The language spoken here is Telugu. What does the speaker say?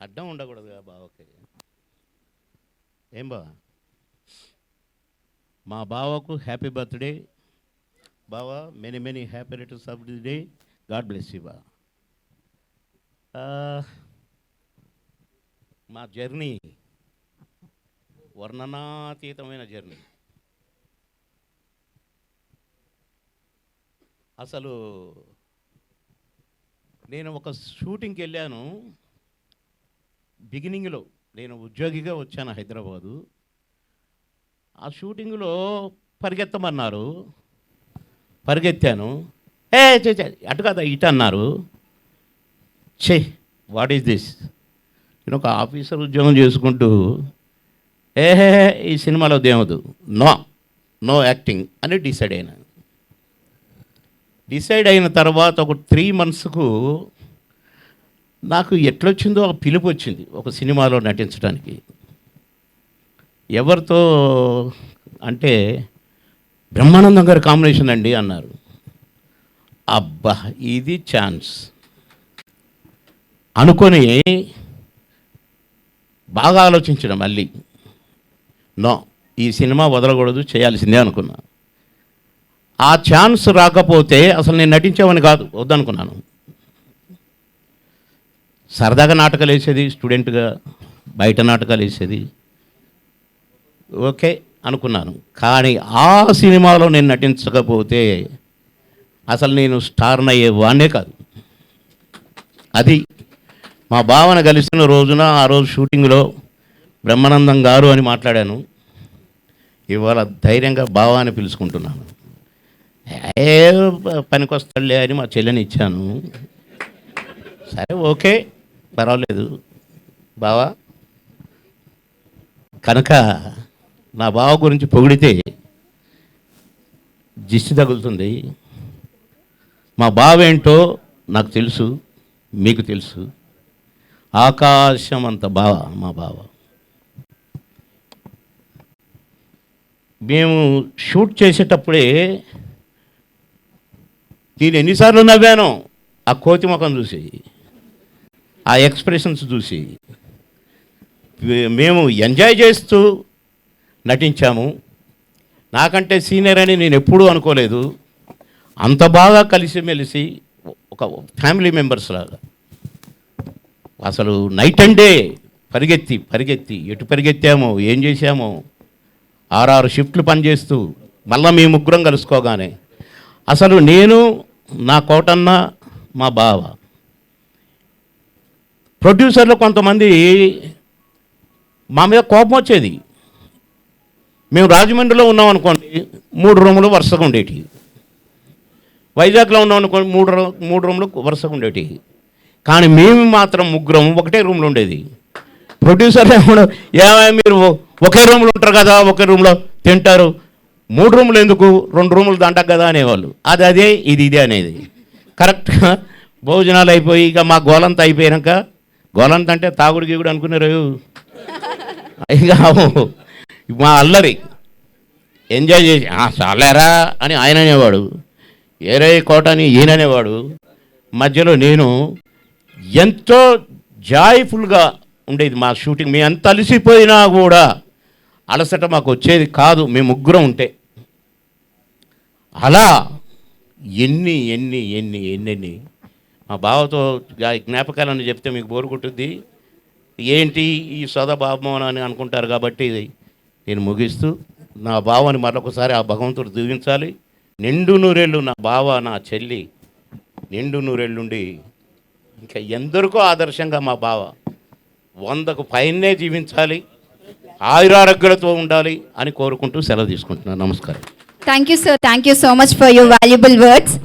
అడ్డం ఉండకూడదుగా బావకి. ఏం బావ, మా బావకు హ్యాపీ బర్త్డే బావ. Many many happy returns of the day. God bless you బా. మా జర్నీ వర్ణనాతీతమైన జర్నీ. అసలు నేను ఒక షూటింగ్కి వెళ్ళాను. బిగినింగ్లో నేను ఉద్యోగిగా వచ్చాను హైదరాబాదు. ఆ షూటింగ్లో పరిగెత్తమన్నారు, పరిగెత్తాను. అటు కదా ఇటు అన్నారు. What is this? నేను ఒక ఆఫీసర్ ఉద్యోగం చేసుకుంటూ ఈ సినిమాలో దేవదు, నో యాక్టింగ్ అని డిసైడ్ అయిన తర్వాత ఒక 3 monthsకు నాకు ఎట్లొచ్చిందో ఒక పిలుపు వచ్చింది ఒక సినిమాలో నటించడానికి. ఎవరితో అంటే బ్రహ్మానందం గారి కాంబినేషన్ అండి అన్నారు. అబ్బా ఇది ఛాన్స్ అనుకొని బాగా ఆలోచించడం. మళ్ళీ ఈ సినిమా వదలకూడదు, చేయాల్సిందే అనుకున్నా. ఆ ఛాన్స్ రాకపోతే అసలు నేను నటించేవాడిని కాదు, వద్దనుకున్నాను. సరదాగా నాటకాలు వేసేది, స్టూడెంట్గా బయట నాటకాలు వేసేది, ఓకే అనుకున్నాను. కానీ ఆ సినిమాలో నేను నటించకపోతే అసలు నేను స్టార్ని అయ్యేవాడినే కాదు. అది మా భావన కలిసిన రోజున, ఆ రోజు షూటింగ్లో బ్రహ్మానందం గారు అని మాట్లాడాను. ఇవాళ ధైర్యంగా బావ అని పిలుచుకుంటున్నాను. పనికొస్తాడులే అని మా చెల్లెని ఇచ్చాను. సరే ఓకే పర్వాలేదు బావా. కనుక నా బావ గురించి పొగిడితే దిష్టి తగులుతుంది. మా బావ ఏంటో నాకు తెలుసు, మీకు తెలుసు. ఆకాశం అంత బావ మా బావ. మేము షూట్ చేసేటప్పుడే నేను ఎన్నిసార్లు నవ్వాను ఆ కోతి ముఖం చూసి, ఆ ఎక్స్ప్రెషన్స్ చూసి. మేము ఎంజాయ్ చేస్తూ నటించాము. నాకంటే సీనియర్ అని నేను ఎప్పుడూ అనుకోలేదు. అంత బాగా కలిసిమెలిసి ఒక ఫ్యామిలీ మెంబర్స్ లాగా. అసలు నైట్ అండ్ డే పరిగెత్తి ఎటు పరిగెత్తామో, ఏం చేశామో. 6 షిఫ్ట్లు పనిచేస్తూ మళ్ళీ మీ ముగ్గురం కలుసుకోగానే అసలు నేను, నా కోటన్న, మా బావ. ప్రొడ్యూసర్లు కొంతమంది మా మీద కోపం వచ్చేది. మేము రాజమండ్రిలో ఉన్నాం అనుకోండి, 3 రూములు వరుసగా ఉండేవి. వైజాగ్లో ఉన్నాం అనుకోండి, 3 రూములు వరుసగా ఉండేవి. కానీ మేము మాత్రం ముగ్గురం ఒకటే రూమ్లో ఉండేది. ప్రొడ్యూసర్లు ఏమైనా మీరు ఒకే రూమ్లో ఉంటారు కదా, ఒకే రూమ్లో తింటారు, 3 రూములు ఎందుకు, 2 రూములు దండకు కదా అనేవాళ్ళు. అదే ఇది అనేది. కరెక్ట్గా భోజనాలు అయిపోయి ఇక మా గోలంతా అయిపోయాక, గోలంత అంటే తాగుడు గీగుడు అనుకున్నారు. ఇక మా అల్లరి ఎంజాయ్ చేసి చాలేరా అని ఆయన అనేవాడు, ఏరే కోట అని ఈయన అనేవాడు. మధ్యలో నేను ఎంతో జాయ్ఫుల్గా ఉండేది మా షూటింగ్. మేము ఎంత అలసిపోయినా కూడా అలసట మాకు వచ్చేది కాదు మేము ముగ్గురం ఉంటే. అలా ఎన్ని ఎన్ని ఎన్ని ఎన్నెన్ని మా బావతో జ్ఞాపకాలని చెప్తే మీకు బోరు కొట్టుద్ది. ఏంటి ఈ సోదబాబమోన అని అనుకుంటారు. కాబట్టి నేను ముగిస్తూ నా బావని మరొకసారి ఆ భగవంతుడు దీవించాలి. నిండు నూరేళ్ళు నా బావ, నా చెల్లి నిండు నూరేళ్ళుండి ఇంకా ఎందరికో ఆదర్శంగా మా బావ 100కు పైనే జీవించాలి, ఆయురారోగ్యాలతో ఉండాలి అని కోరుకుంటూ సెలవు తీసుకుంటున్నాను. నమస్కారం. Thank you, sir. Thank you so much for your valuable words.